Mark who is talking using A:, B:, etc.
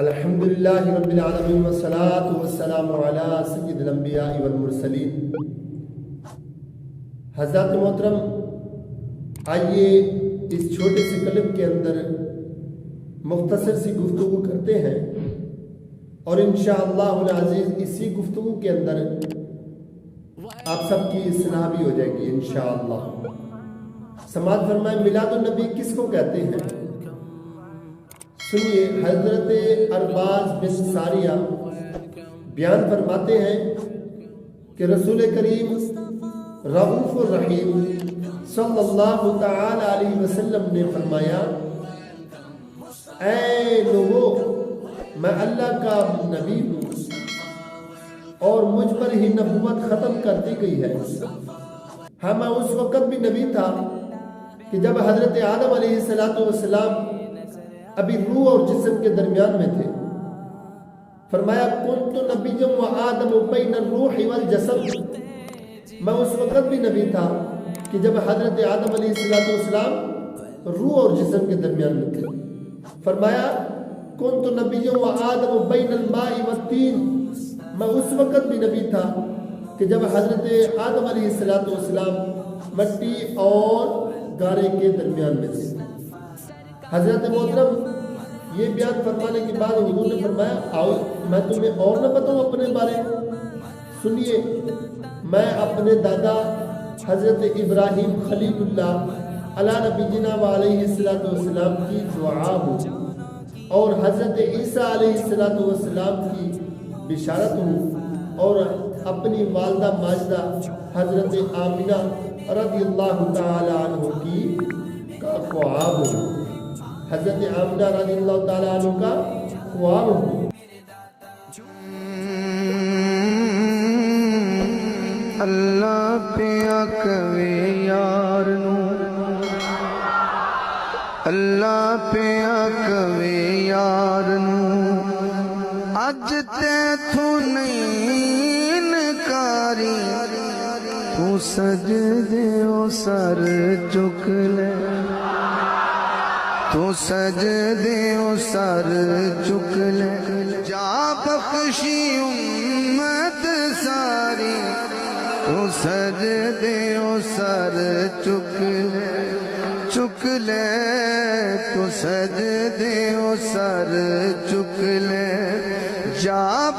A: الحمدللہ رب العالمین والصلاة والسلام علی سید الانبیاء والمرسلین۔ حضرات محترم، آئیے اس چھوٹے سے کلپ کے اندر مختصر سی گفتگو کرتے ہیں اور انشاءاللہ العزیز اسی گفتگو کے اندر آپ سب کی اصلاح بھی ہو جائے گی انشاءاللہ۔ سماعت فرمائیں، میلاد النبی کس کو کہتے ہیں؟ سنیے، حضرت ارباز بن ساریہ بیان فرماتے ہیں کہ رسول کریم رؤوف الرحیم صلی اللہ تعالی علیہ وسلم نے فرمایا، اے لوگو، میں اللہ کا نبی ہوں اور مجھ پر ہی نبوت ختم کر دی گئی ہے۔ ہاں، میں اس وقت بھی نبی تھا کہ جب حضرت آدم علیہ السلام ابھی روح اور جسم کے درمیان میں تھے۔ فرمایا، کنت نبی و آدم بین الروح والجسد، میں اس وقت بھی نبی تھا کہ جب حضرت آدم علیہ السلام روح اور جسم کے درمیان میں تھے۔ فرمایا، کنت نبی و آدم بین الماء والطین، میں اس وقت بھی نبی تھا کہ جب حضرت آدم علیہ السلام مٹی اور گارے کے درمیان میں تھے۔ حضرت محترم، یہ بیان فرمانے کے بعد حضور نے فرمایا، آؤ میں تمہیں اور نہ بتاؤں اپنے بارے میں۔ سنیے، میں اپنے دادا حضرت ابراہیم خلیل اللہ علی نبینا و علیہ السلام کی دعا ہوں اور حضرت عیسیٰ علیہ السلام کی بشارت ہوں اور اپنی والدہ ماجدہ حضرت آمنہ رضی اللہ تعالی عنہ کی کا خواب ہوں، حضرت آمنہ رضی اللہ تعالی عنہ کا خواب ہوں۔
B: اللہ پیا کوے یار نو، اللہ پیا کوے یار نو، اج تے تو نہیں انکاری، تو سجدے او سر چک لے، تو سجدے او سر چک لے، جا بخشی امت ساری، تو سجدے او سر چک لے، چک لے، تو سجدے او سر چک لے، جا